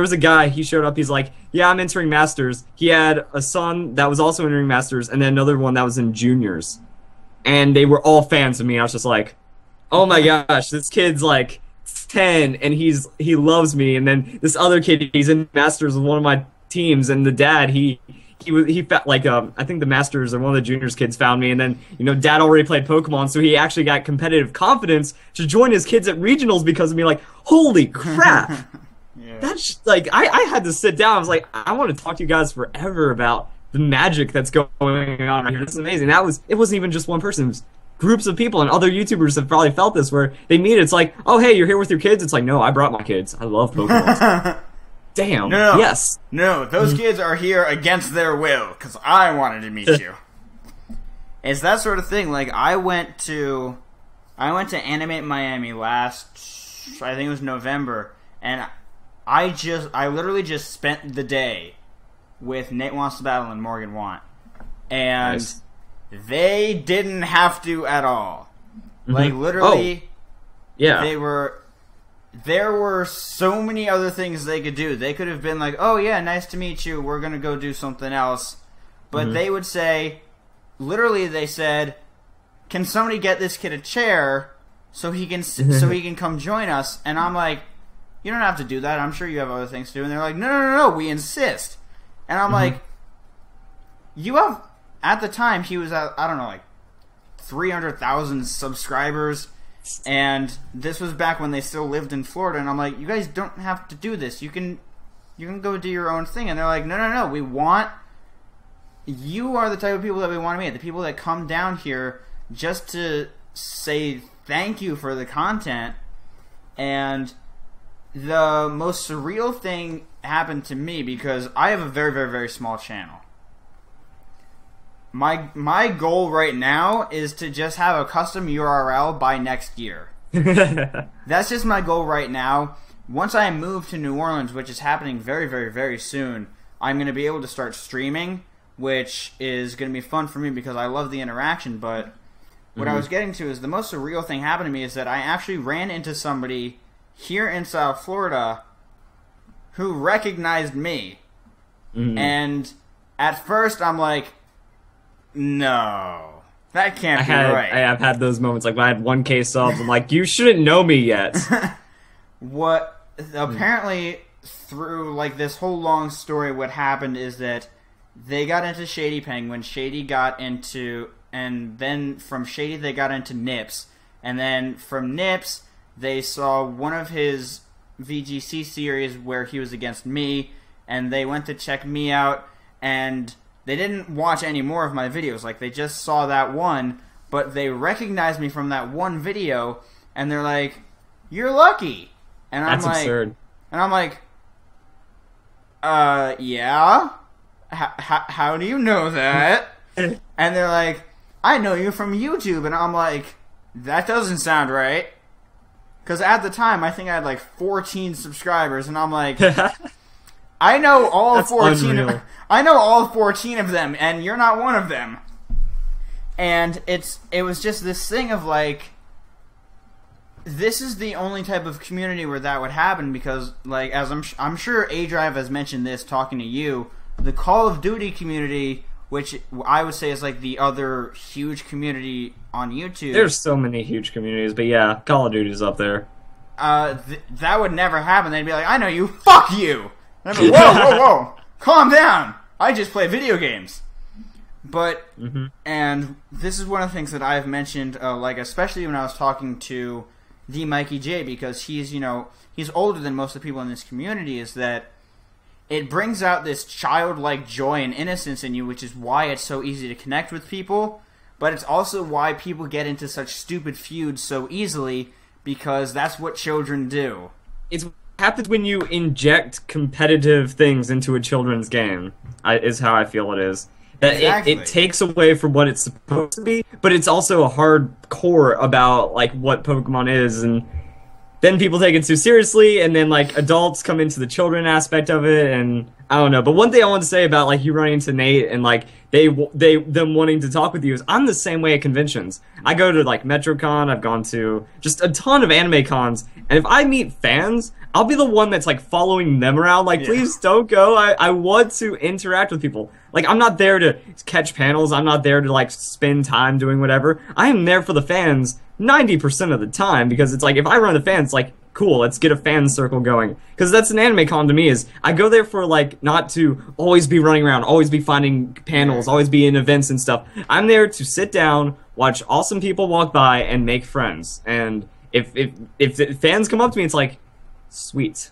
was a guy, he showed up, he's like, yeah, I'm entering Masters. He had a son that was also entering Masters, and then another one that was in juniors. And they were all fans of me. I was just like, oh my gosh, this kid's like 10, and he loves me. And then this other kid, he's in Masters with one of my teams, and the dad, he felt like I think the Masters or one of the juniors kids found me, and then dad already played Pokemon, so he actually got competitive confidence to join his kids at regionals because of me. Like, holy crap. Yeah. That's like I had to sit down. I was like, I want to talk to you guys forever about the magic that's going on right here. This is amazing. It wasn't even just one person. It was groups of people, and other YouTubers have probably felt this, where they meet. It's like, oh hey, you're here with your kids. It's like, no, I brought my kids. I love Pokemon. Damn. No. Yes. No, those kids are here against their will because I wanted to meet you. It's that sort of thing. Like I went to Animate Miami last, I think it was November, and I literally just spent the day with Nate Wants to Battle and Morgan Want, and nice. They didn't have to at all. Like literally, yeah. There were so many other things they could do. They could have been like, oh yeah, nice to meet you, we're gonna go do something else. But they would say, literally they said, can somebody get this kid a chair so he can come join us? And I'm like, you don't have to do that, I'm sure you have other things to do. And they're like, no, we insist. And I'm like, you have, at the time he was at, I don't know, like 300,000 subscribers. And this was back when they still lived in Florida, and I'm like, you guys don't have to do this. You can go do your own thing. And they're like, no, you are the type of people that we want to meet. The people that come down here just to say thank you for the content. And the most surreal thing happened to me because I have a very, very, very small channel. My goal right now is to just have a custom URL by next year. That's just my goal right now. Once I move to New Orleans, which is happening very, very, very soon, I'm going to be able to start streaming, which is going to be fun for me because I love the interaction. But what I was getting to is the most surreal thing happened to me is that I actually ran into somebody here in South Florida who recognized me. And at first I'm like, no, that can't be right. I have had those moments, like when I had 1K subs, I'm like, you shouldn't know me yet. What apparently through like this whole long story, what happened is that they got into Shady Penguin, Shady got into, and then from Shady they got into Nips, and then from Nips they saw one of his VGC series where he was against me, and they went to check me out, and they didn't watch any more of my videos. Like, they just saw that one, but they recognized me from that one video, and they're like, you're lucky. And I'm That's like, absurd. And I'm like, yeah? How do you know that? And they're like, I know you from YouTube. And I'm like, that doesn't sound right. Because at the time, I think I had like 14 subscribers, and I'm like, I know all 14. I know all 14 of them, and you're not one of them. And it was just this thing of like, this is the only type of community where that would happen, because like, as I'm sure A-Drive has mentioned this talking to you, the Call of Duty community, which I would say is like the other huge community on YouTube. There's so many huge communities, but yeah, Call of Duty's up there. That would never happen. They'd be like, I know you, fuck you! And I'd be like, whoa, calm down! I just play video games. But, and this is one of the things that I've mentioned, like, especially when I was talking to the Mikey J, because he's, he's older than most of the people in this community, is that it brings out this childlike joy and innocence in you, which is why it's so easy to connect with people, but it's also why people get into such stupid feuds so easily, because that's what children do. It's what happens when you inject competitive things into a children's game, is how I feel it is. That Exactly. it takes away from what it's supposed to be, but it's also a hardcore about like what Pokemon is, and then people take it too seriously, and then like adults come into the children aspect of it, and I don't know. But one thing I want to say about like you running into Nate and like them wanting to talk with you is I'm the same way at conventions. I go to like MetroCon, I've gone to just a ton of anime cons, and if I meet fans, I'll be the one that's like following them around, like, please don't go. I want to interact with people. Like, I'm not there to catch panels, I'm not there to like spend time doing whatever. I am there for the fans 90% of the time, because it's like, if I run the fans, like, cool, let's get a fan circle going. Because that's an anime con to me, is I go there for, like, not to always be running around, always be finding panels, always be in events and stuff. I'm there to sit down, watch awesome people walk by, and make friends. And if the fans come up to me, it's like, sweet,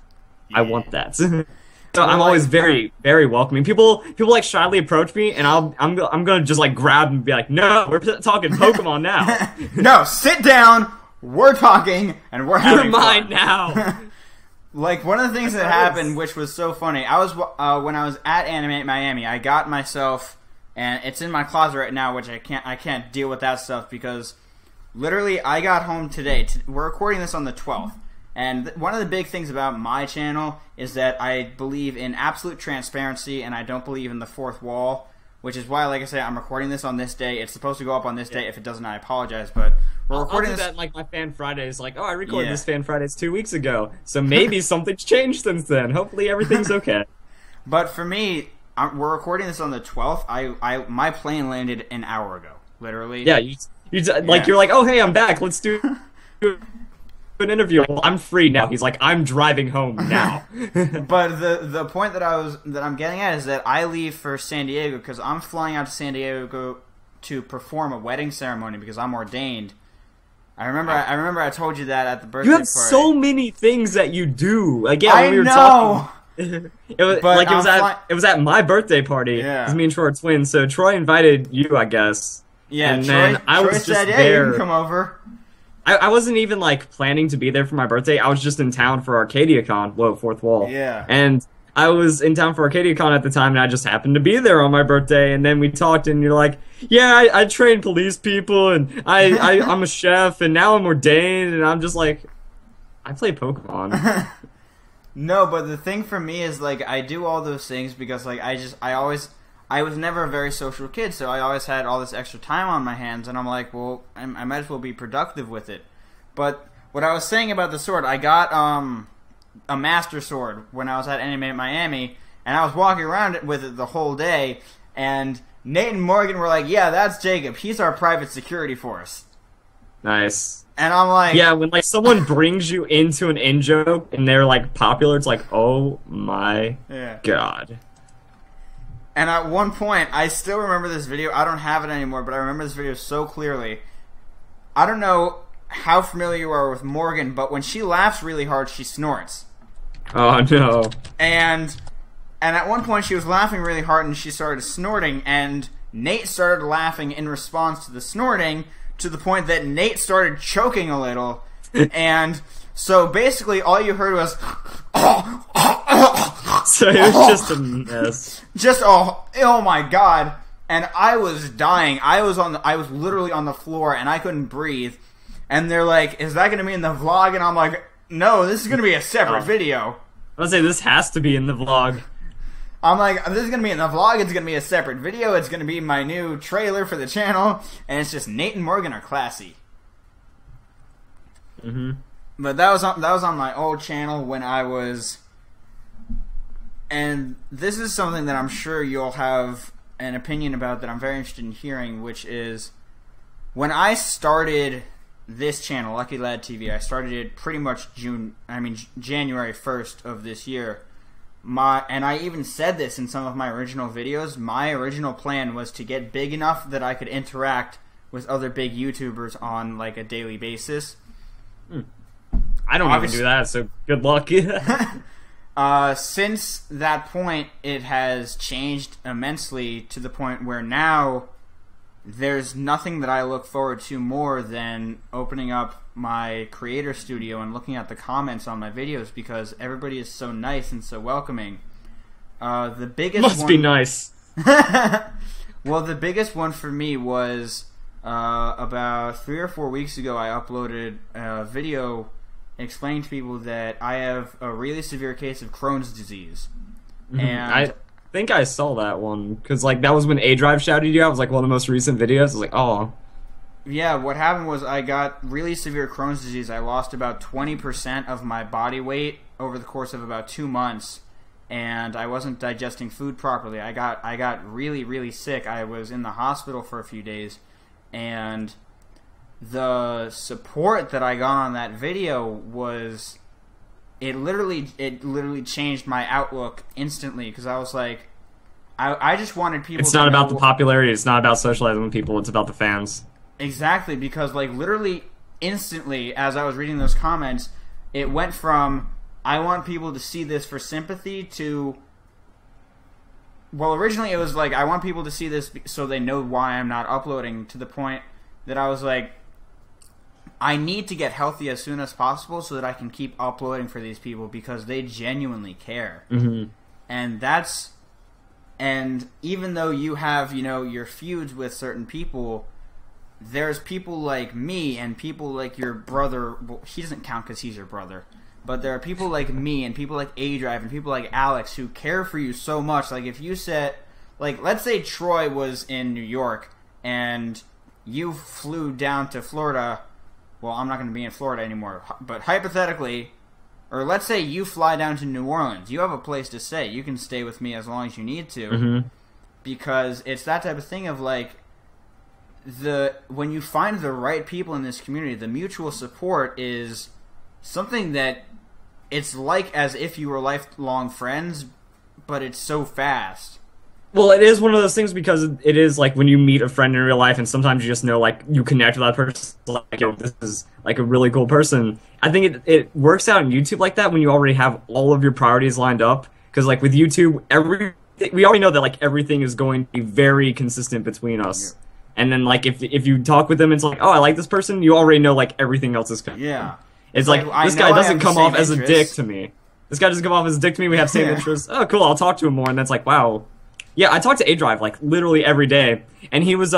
I want that. So I'm always very, very welcoming. People like shyly approach me, and I'm gonna just like grab and be like, no, we're talking Pokemon now. No, sit down. We're talking, and we're having You're mine fun. now. Like, one of the things that happened, which was so funny, I was when I was at Animate Miami, I got myself, and it's in my closet right now, which I can't deal with that stuff, because literally I got home today. We're recording this on the 12th, and one of the big things about my channel is that I believe in absolute transparency, and I don't believe in the fourth wall, which is why, like I said, I'm recording this on this day. It's supposed to go up on this day. If it doesn't, I apologize, but we're recording I'll do this. that like my Fan Fridays. Like, oh, I recorded this Fan Fridays 2 weeks ago, so maybe something's changed since then. Hopefully everything's okay. But for me, we're recording this on the 12th. My plane landed an hour ago, literally. Yeah, you're like, oh, hey, I'm back. Let's do an interview. Well, I'm free now. He's like, I'm driving home now. But the point that I'm getting at is that I leave for San Diego because I'm flying out to San Diego to perform a wedding ceremony because I'm ordained. I remember I told you that at the birthday party. You have so many things that you do. Like, yeah, when we were talking, it was at my birthday party. Yeah. Because me and Troy are twins, so Troy invited you, I guess. Yeah, and Troy, then I was Troy just said, there. You can come over. I wasn't even, like, planning to be there for my birthday. I was just in town for ArcadiaCon. Whoa, fourth wall. Yeah. And I was in town for ArcadiaCon at the time, and I just happened to be there on my birthday, and then we talked, and you're like, yeah, I train police people, and I'm a chef, and now I'm ordained, and I'm just like, I play Pokemon. No, but the thing for me is, like, I do all those things because, like, I was never a very social kid, so I always had all this extra time on my hands, and I'm like, well, I might as well be productive with it. But what I was saying about the sword, I got a Master Sword when I was at Animate Miami, and I was walking around with it the whole day, and Nate and Morgan were like, yeah, that's Jacob. He's our private security force. Nice. And I'm like... Yeah, when, like, someone brings you into an in-joke, and they're, like, popular, it's like, oh my god. And at one point, I still remember this video. I don't have it anymore, but I remember this video so clearly. I don't know how familiar you are with Morgan, but when she laughs really hard, she snorts. Oh, no. And at one point, she was laughing really hard, and she started snorting, and Nate started laughing in response to the snorting, to the point that Nate started choking a little, and so basically all you heard was... So it was just a mess. Just oh my god! And I was dying. I was literally on the floor, and I couldn't breathe. And they're like, "Is that going to be in the vlog?" And I'm like, "No, this is going to be a separate video." I was say this has to be in the vlog. I'm like, "This is going to be in the vlog. It's going to be a separate video. It's going to be my new trailer for the channel." And it's just Nate and Morgan are classy. Mm-hmm. But that was on my old channel when I was. And this is something that I'm sure you'll have an opinion about that I'm very interested in hearing, which is when I started this channel, Lucky Lad TV, I started it pretty much January 1st of this year. And I even said this in some of my original videos. My original plan was to get big enough that I could interact with other big YouTubers on like a daily basis. I don't even do that, so good luck. Since that point, it has changed immensely to the point where now there's nothing that I look forward to more than opening up my creator studio and looking at the comments on my videos because everybody is so nice and so welcoming. The biggest Must be nice. Well, the biggest one for me was about 3 or 4 weeks ago. I uploaded a video explaining to people that I have a really severe case of Crohn's disease. Mm-hmm. And think I saw that one because like that was when A Drive shouted you out. It was like one of the most recent videos. I was like, oh, Yeah, what happened was I got really severe Crohn's disease. I lost about 20% of my body weight over the course of about 2 months, and I wasn't digesting food properly. I got really, really sick. I was in the hospital for a few days, and the support that I got on that video was it literally changed my outlook instantly, because I was like, I just wanted people it's to not know about the popularity. It's not about socializing with people. It's about the fans. Exactly, because like literally instantly as I was reading those comments, it went from I want people to see this for sympathy to, well, originally it was like I want people to see this so they know why I'm not uploading, to the point that I was like, I need to get healthy as soon as possible so that I can keep uploading for these people, because they genuinely care. Mm-hmm. And even though you have, you know, your feuds with certain people, there's people like me and people like your brother. Well, he doesn't count because he's your brother. But there are people like me and people like A-Drive and people like Alex who care for you so much. Like if you said, like let's say Troy was in New York and you flew down to Florida. Well, I'm not going to be in Florida anymore. But hypothetically, or let's say you fly down to New Orleans. You have a place to stay. You can stay with me as long as you need to. Mm-hmm. Because it's that type of thing of like, when you find the right people in this community, the mutual support is something that it's like as if you were lifelong friends, but it's so fast. Well, it is one of those things because it is like when you meet a friend in real life, and sometimes you just know, like, you connect with that person, like, yo, this is like a really cool person. I think it works out in YouTube like that when you already have all of your priorities lined up. Because like with YouTube, we already know that like everything is going to be very consistent between us. Yeah. And then, like, if you talk with them, it's like, oh, I like this person, you already know, like, everything else is coming. Yeah. It's like, this guy doesn't come off as a dick to me. This guy doesn't come off as a dick to me, we have same interests. Oh, cool, I'll talk to him more, and that's like, wow. Yeah, I talk to A-Drive, like, literally every day, and he was,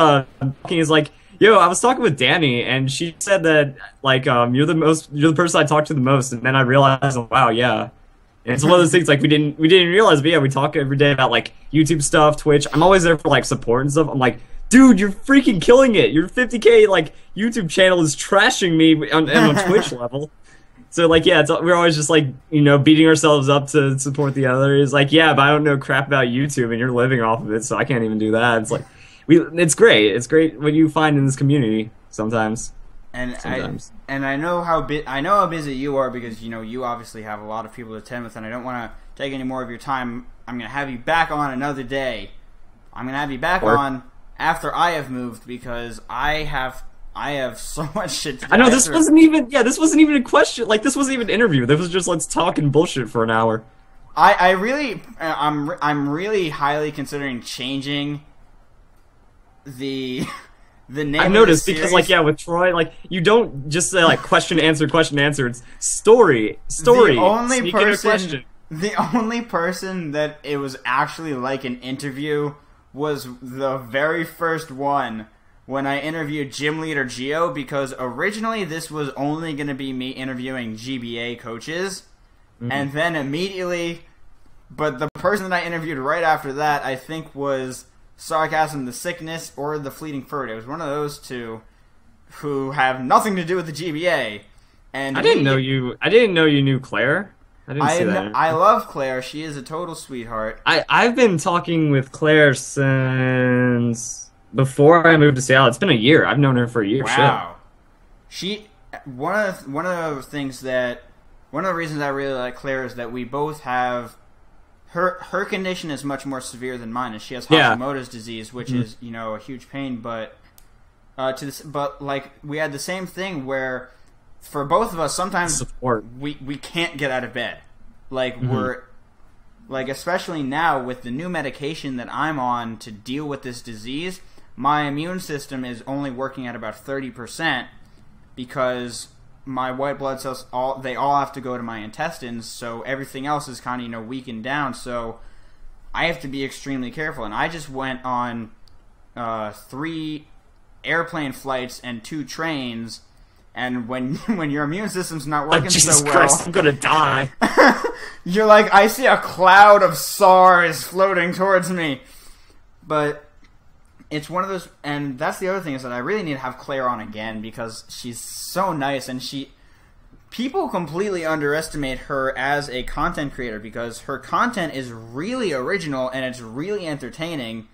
he's like, yo, I was talking with Danny, and she said that, like, you're the person I talk to the most, and then I realized, wow, yeah. And it's one of those things, like, we didn't realize, but yeah, we talk every day about, like, YouTube stuff, Twitch. I'm always there for, like, support and stuff. I'm like, dude, you're freaking killing it. Your 50K like YouTube channel is trashing me on Twitch level. So like, yeah, we're always just like, you know, beating ourselves up to support the other. It's like, yeah, but I don't know crap about YouTube, and you're living off of it, so I can't even do that. It's like, it's great. It's great what you find in this community sometimes. And I know how busy you are, because you know you obviously have a lot of people to attend with, and I don't want to take any more of your time. I'm gonna have you back on another day. I'm gonna have you back on after I have moved, because I have so much shit to do. I know this wasn't even a question. Like, this wasn't even an interview. This was just let's talk and bullshit for an hour. I'm really highly considering changing the name. I've noticed, because like, yeah, with Troy, like, you don't just say like question answer. It's story. The only person that it was actually like an interview was the very first one when I interviewed Gym Leader Geo, because originally this was only going to be me interviewing GBA coaches, and then immediately, but the person that I interviewed right after that, I think, was Sarcasm the Sickness or the Fleeting Furt. It was one of those two who have nothing to do with the GBA. And I didn't know you knew Claire. I didn't see that. I love Claire. She is a total sweetheart. I've been talking with Claire since before I moved to Seattle. It's been a year. I've known her for a year. Wow. One of the reasons I really like Claire is that we both have her condition is much more severe than mine, and she has Hashimoto's disease, which is, you know, a huge pain. But like, we had the same thing where, for both of us, sometimes we can't get out of bed. Like, we're like, especially now with the new medication that I'm on to deal with this disease, my immune system is only working at about 30%, because my white blood cells all have to go to my intestines, so everything else is kind of, you know, weakened down. So I have to be extremely careful. And I just went on 3 airplane flights and 2 trains, And when when your immune system's not Like, working Jesus so well, Christ, I'm gonna die. you're like, I see a cloud of SARS floating towards me. But it's one of those, and that's the other thing, is that I really need to have Claire on again, because she's so nice, and people completely underestimate her as a content creator, because her content is really original and it's really entertaining,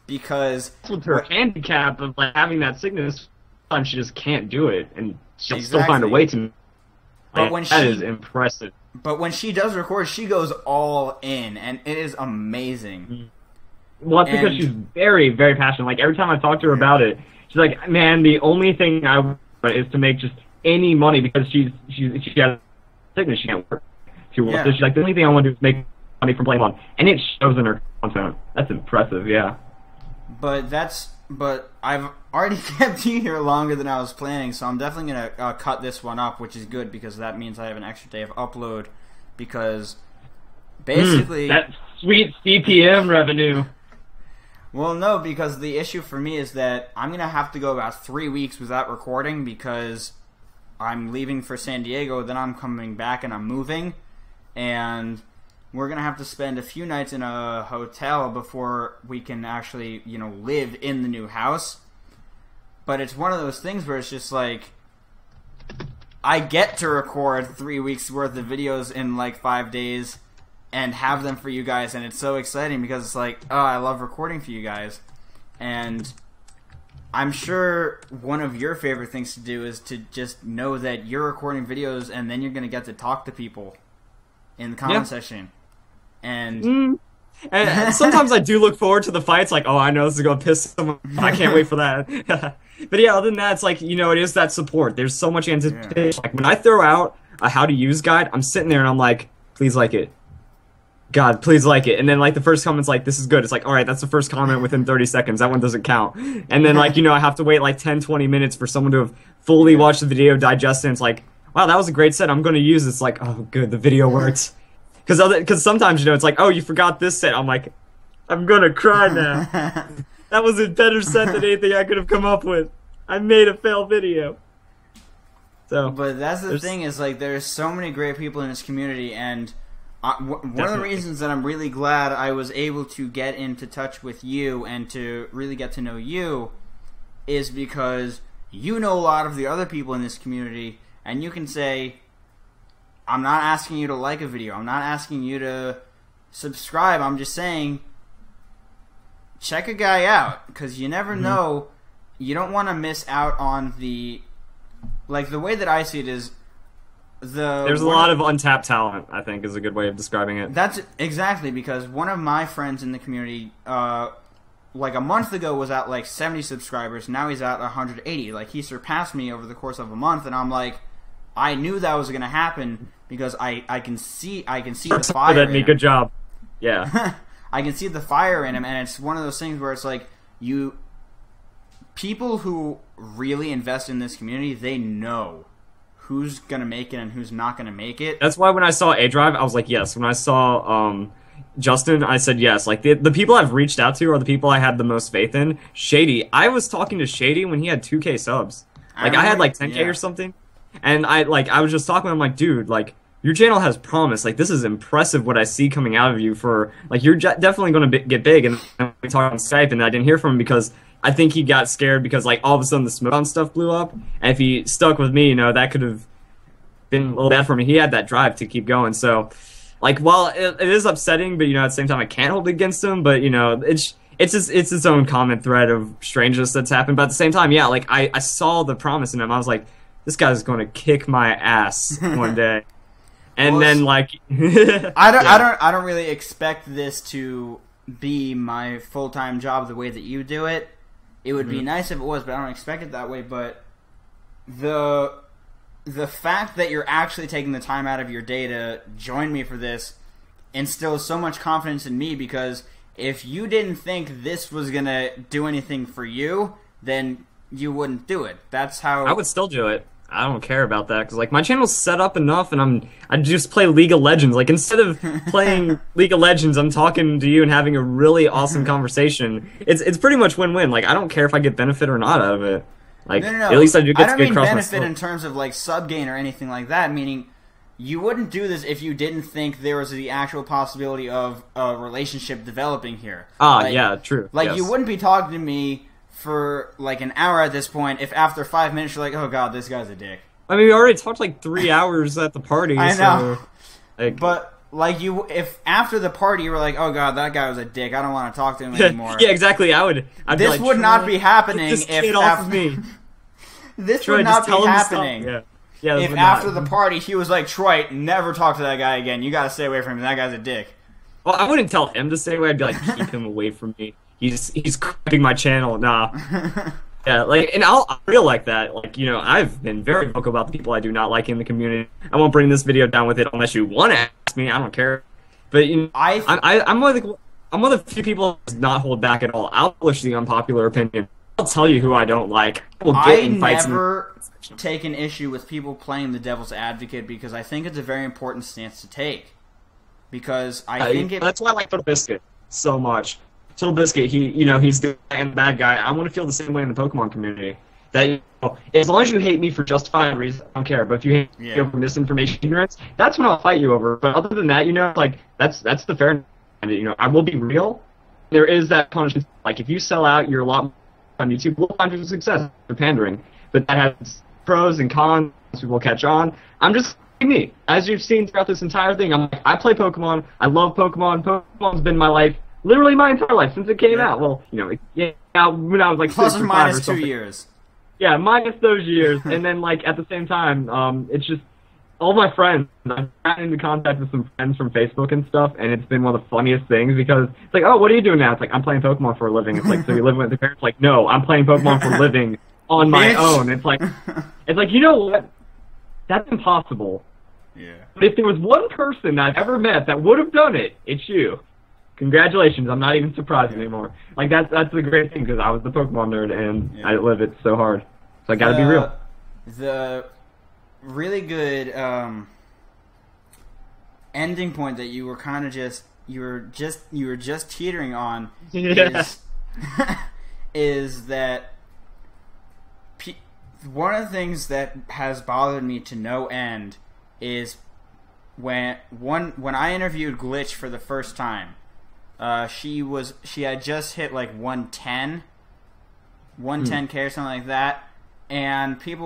because With her handicap of like having that sickness, sometimes she just can't do it, and she'll still Exactly. find a way to. But when that she- is impressive. but when she does record, she goes all in, and it is amazing. Well, that's because And- she's very, very passionate. Like, every time I talk to her about it, she's like, man, the only thing I want is to make just any money, because she has sickness, she can't work. So she's like, the only thing I want to do is make money from playing one. And it shows in her content. That's impressive, yeah. But I've already kept you here longer than I was planning, so I'm definitely going to cut this one up, which is good, because that means I have an extra day of upload, because basically... that sweet CPM revenue. Well, no, because the issue for me is that I'm going to have to go about 3 weeks without recording, because I'm leaving for San Diego, then I'm coming back and I'm moving, and we're going to have to spend a few nights in a hotel before we can actually, live in the new house. But it's one of those things where it's just like, I get to record 3 weeks worth of videos in like 5 days and have them for you guys, and it's so exciting, because it's like, oh, I love recording for you guys. And I'm sure one of your favorite things to do is to just know that you're recording videos, and then you're going to get to talk to people in the comment section. And And sometimes I do look forward to the fights, like, oh, I know this is going to piss someone off. I can't wait for that. But yeah, other than that, it's like, it is that support. There's so much anticipation. Like, when I throw out a how-to-use guide, I'm sitting there and I'm like, please like it. God, please like it. And then, like, the first comment's like, this is good. It's like, all right, that's the first comment within 30 seconds. That one doesn't count. And then, like, I have to wait, like, 10, 20 minutes for someone to have fully watched the video, digest it, and it's like, wow, that was a great set. I'm going to use it. It's like, oh, good, the video worked. Because sometimes, it's like, oh, you forgot this set. I'm like, I'm going to cry now. That was a better set than anything I could have come up with. I made a fail video. So, but that's the thing, is like, there's so many great people in this community, and one of the reasons that I'm really glad I was able to get into touch with you and to really get to know you is because you know a lot of the other people in this community, and you can say, I'm not asking you to like a video, I'm not asking you to subscribe, I'm just saying, check a guy out, because you never know, you don't want to miss out on the way that I see it is, there's a lot of untapped talent, I think, is a good way of describing it. That's exactly, because one of my friends in the community, like a month ago, was at like 70 subscribers. Now he's at 180. Like, he surpassed me over the course of a month, and I'm like, I knew that was going to happen, because I can see the fire in him. Good job. Yeah. I can see the fire in him, and it's one of those things where it's like, people who really invest in this community, they know who's gonna make it and who's not gonna make it. That's why when I saw A-Drive, I was like, yes. When I saw Justin, I said yes. Like, the people I've reached out to are the people I had the most faith in. Shady. I was talking to Shady when he had 2K subs. Like, I had like 10K or something. And I was just talking to him, like, dude, like, your channel has promise. Like, this is impressive what I see coming out of you for, like, you're definitely going to get big. And we talked on Skype, and I didn't hear from him because I think he got scared because, like, all of a sudden the smoke on stuff blew up. And if he stuck with me, that could have been a little bad for me. He had that drive to keep going. So, like, while it is upsetting, but, at the same time, I can't hold it against him. But, it's its own comment thread of strangeness that's happened. But at the same time, yeah, like, I saw the promise in him. I was like, this guy's going to kick my ass one day. And then, like, I don't really expect this to be my full-time job the way that you do it. It would be nice if it was, but I don't expect it that way. But the fact that you're actually taking the time out of your day to join me for this instills so much confidence in me, because if you didn't think this was gonna do anything for you, then you wouldn't do it. That's how I would still do it. I don't care about that, because, like, my channel's set up enough, and I just play League of Legends. Like, instead of playing League of Legends, I'm talking to you and having a really awesome conversation. It's pretty much win-win. Like, I don't care if I get benefit or not out of it. Like, No. at least I do I get to don't get mean across my benefit skill. in terms of like sub gain or anything like that. Meaning, you wouldn't do this if you didn't think there was the actual possibility of a relationship developing here. Yeah, true. Like, yes. you wouldn't be talking to me for like an hour at this point if after 5 minutes you're like, oh god, this guy's a dick. I mean, we already talked like 3 hours at the party. I know. So, like, But like, if after the party you were like, oh god, that guy was a dick, I don't want to talk to him anymore. yeah, exactly. I'd This be like, would not be happening get this if kid off of me. This Troy, would just not be tell him to stop. happening. Yeah, If would after not. the party he was like, Troy, never talk to that guy again. You gotta stay away from him. That guy's a dick. Well, I wouldn't tell him to stay away. I'd be like, keep him away from me. He's crapping my channel. Nah. Yeah, like, and I feel like that. Like, you know, I've been very vocal about the people I do not like in the community. I won't bring this video down with it unless you want to ask me. I don't care. But you know, I'm one of the few people who does not hold back at all. I'll push the unpopular opinion. I'll tell you who I don't like. I never take an issue with people playing the devil's advocate because I think it's a very important stance to take. Because I think that's why I like Little Biscuit so much. Little Biscuit, he's the bad guy. I want to feel the same way in the Pokemon community. That, you know, as long as you hate me for justified reasons, I don't care. But if you hate me over misinformation, ignorance, that's when I'll fight you over. But other than that, you know, like that's the fair. You know, I will be real. There is that punishment. Like, if you sell out, you're a lot more on YouTube. We'll find your success for pandering, but that has pros and cons. People catch on. I'm just me, as you've seen throughout this entire thing. I play Pokemon. I love Pokemon. Pokemon's been my life. Literally my entire life since it came out. Well, you know, when I was like plus 6 or or 5 or minus 2 something. years. Yeah, minus those years, and then like at the same time, it's just all my friends. I've gotten into contact with some friends from Facebook and stuff, and it's been one of the funniest things because it's like, oh, what are you doing now? It's like, I'm playing Pokemon for a living. It's like, so you're living with your parents? Like, no, I'm playing Pokemon for a living on my own. It's like, you know what? That's impossible. Yeah. But if there was one person I've ever met that would have done it, it's you. Congratulations, I'm not even surprised anymore. Like, that's the great thing, because I was the Pokemon nerd, and I live it so hard. So I gotta be real. The really good ending point that you were kind of you were just teetering on is that one of the things that has bothered me to no end is when I interviewed Glitch for the first time. She had just hit like 110k or something like that, and it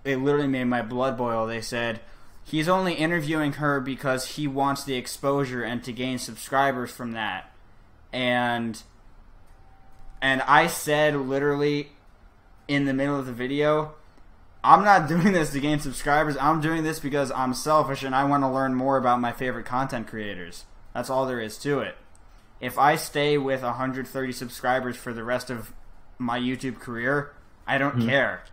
literally made my blood boil. They said he's only interviewing her because he wants the exposure and to gain subscribers from that. And I said literally in the middle of the video, I'm not doing this to gain subscribers. I'm doing this because I'm selfish and I want to learn more about my favorite content creators. That's all there is to it. If I stay with 130 subscribers for the rest of my YouTube career, I don't care.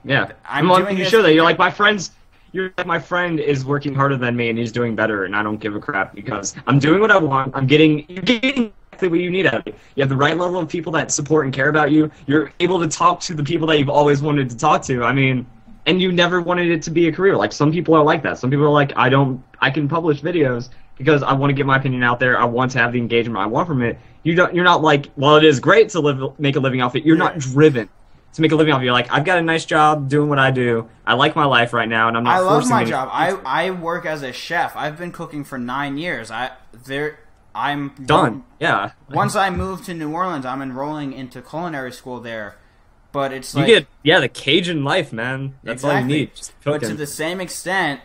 Yeah, I'm doing you this show that you're like my friends. You're like, my friend is working harder than me and he's doing better, and I don't give a crap because I'm doing what I want. You're getting exactly what you need out of it. You have the right level of people that support and care about you. You're able to talk to the people that you've always wanted to talk to. I mean, and you never wanted it to be a career. Like, some people are like that. Some people are like, I can publish videos because I want to get my opinion out there. I want to have the engagement I want from it. You're not like, well, it is great to make a living off it. You're not driven to make a living off it. You're like, I've got a nice job doing what I do. I like my life right now, and I'm not. I love my forcing job. I work as a chef. I've been cooking for 9 years. I'm done. Yeah. Once I move to New Orleans, I'm enrolling into culinary school there. But it's you like, get the Cajun life, man. That's all you need. Just but to the same extent,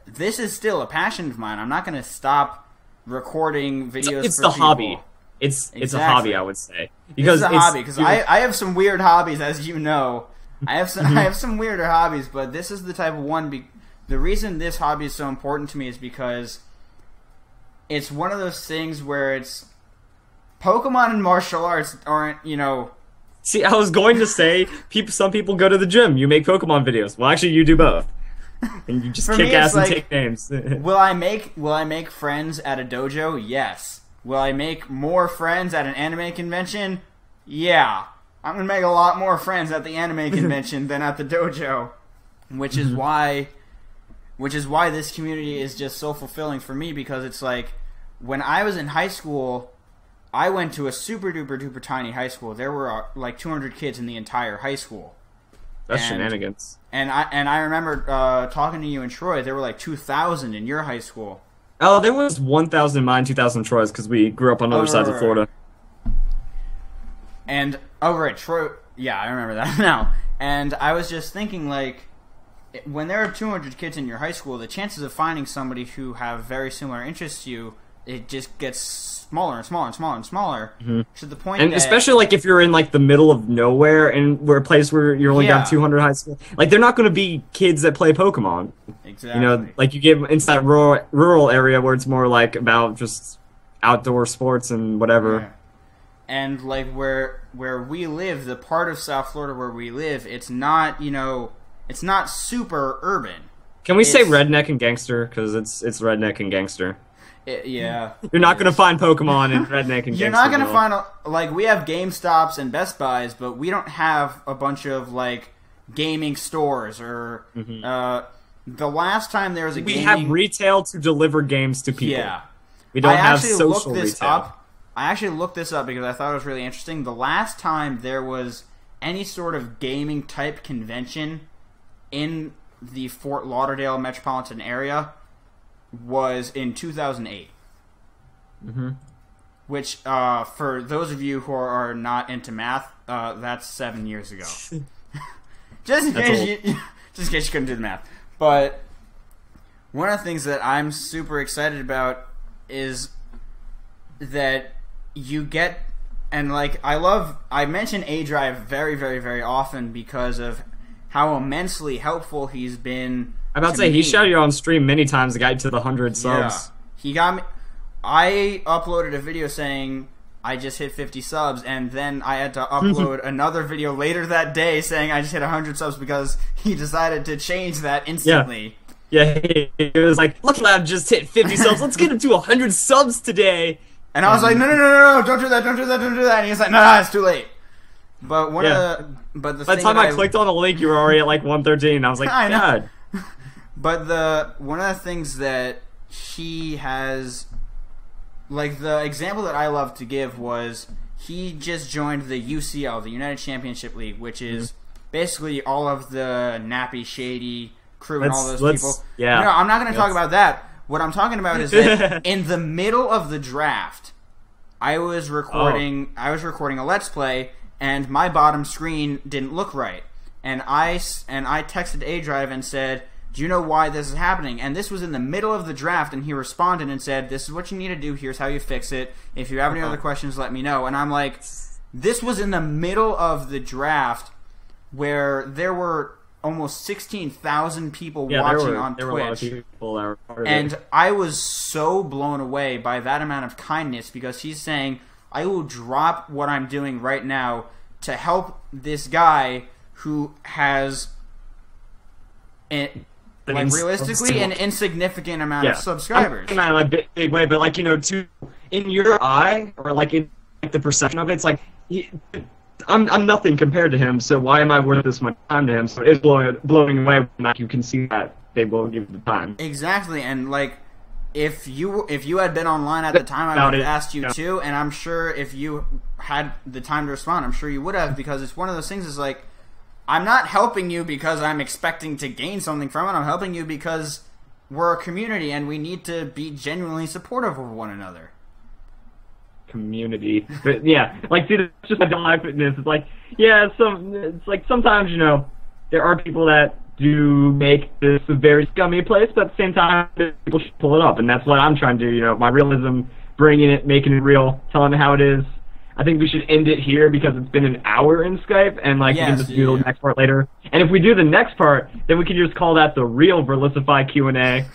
this is still a passion of mine. I'm not going to stop recording videos. It's for the people. hobby. It's a hobby, I would say, because it's a hobby. Because I have some weird hobbies, as you know. I have some weirder hobbies, but this is the type of one. The reason this hobby is so important to me is because it's one of those things where it's Pokemon and martial arts aren't, you know. See, I was going to say, some people go to the gym. You make Pokemon videos. Well, actually, you do both, and you just kick ass and take names. Will I make friends at a dojo? Yes. Will I make more friends at an anime convention? Yeah. I'm gonna make a lot more friends at the anime convention than at the dojo, which is why this community is just so fulfilling for me, because it's like, when I was in high school, I went to a super duper duper tiny high school. There were like 200 kids in the entire high school. That's shenanigans. And I remember talking to you and Troy. There were like 2,000 in your high school. Oh, there was 1,000 in mine, 2,000 in Troy's, because we grew up on other sides of Florida. And over at Troy, yeah, I remember that now. And I was just thinking, like, when there are 200 kids in your high school, the chances of finding somebody who have very similar interests to you, it just gets smaller and smaller and smaller and smaller. To the point And that, especially, like, if you're in, like, the middle of nowhere and we're a place where you're only got 200 high school, like, they're not going to be kids that play Pokemon. Exactly. You know, like, you get into that rural area where it's more, like, about just outdoor sports and whatever. Yeah. And, like, where we live, the part of South Florida where we live, it's not, you know, it's not super urban. Can we say redneck and gangster? Because it's redneck and gangster. Yeah. You're not going to find Pokemon in redneck and gangster. You're not going to find, like, we have GameStops and Best Buys, but we don't have a bunch of, like, gaming stores or, the last time there was a gaming... We have retail to deliver games to people. Yeah. We don't have social retail. I actually looked this up because I thought it was really interesting. The last time there was any sort of gaming-type convention in the Fort Lauderdale metropolitan area was in 2008. Which, for those of you who are not into math, that's 7 years ago. just in case you couldn't do the math. But one of the things that I'm super excited about is that you get, and like I mention A-Drive very, very, very often because of how immensely helpful he's been. I'm about to say, he shouted you on stream many times to get to the 100 subs. Yeah. He got me. I uploaded a video saying I just hit 50 subs, and then I had to upload another video later that day saying I just hit 100 subs because he decided to change that instantly. Yeah, he was like, look, lad, just hit 50 subs. Let's get him to 100 subs today. And I was like, no, don't do that, don't do that, don't do that. And he was like, no, it's too late. But by the time I clicked on the link, you were already at like 113. I was like, God. But one of the things that he has, like the example that I love to give was he just joined the UCL, the United Championship League, which is basically all of the Nappy, Shady crew and all those people. Yeah. No, I'm not going to talk about that. What I'm talking about is that in the middle of the draft, I was recording a Let's Play, and my bottom screen didn't look right. And I texted A-Drive and said, do you know why this is happening? And this was in the middle of the draft, and he responded and said, this is what you need to do, here's how you fix it. If you have any other questions, let me know. And I'm like, this was in the middle of the draft where there were almost 16,000 people watching on Twitch. There were a lot of people that were part of and it. I was so blown away by that amount of kindness because he's saying, I will drop what I'm doing right now to help this guy who has, realistically, an insignificant amount of subscribers. Not in a big way, but like, you know, in your eye, or like in the perception of it, it's like, I'm nothing compared to him, so why am I worth this much time to him? So it's blowing away when like, you can see that they will give the time. Exactly, and like, if you had been online at the time, I would have asked you too, and I'm sure if you had the time to respond, I'm sure you would have, because it's one of those things is like, I'm not helping you because I'm expecting to gain something from it, I'm helping you because we're a community and we need to be genuinely supportive of one another. Community. But yeah, like, dude, it's just my life fitness. It's like, it's like sometimes, you know, there are people that do make this a very scummy place, but at the same time, people should pull it up, and that's what I'm trying to do, you know, my realism, bringing it, making it real, telling it how it is. I think we should end it here because it's been an hour in Skype, and like we can just do the next part later. And if we do the next part, then we can just call that the real Verlicify Q&A.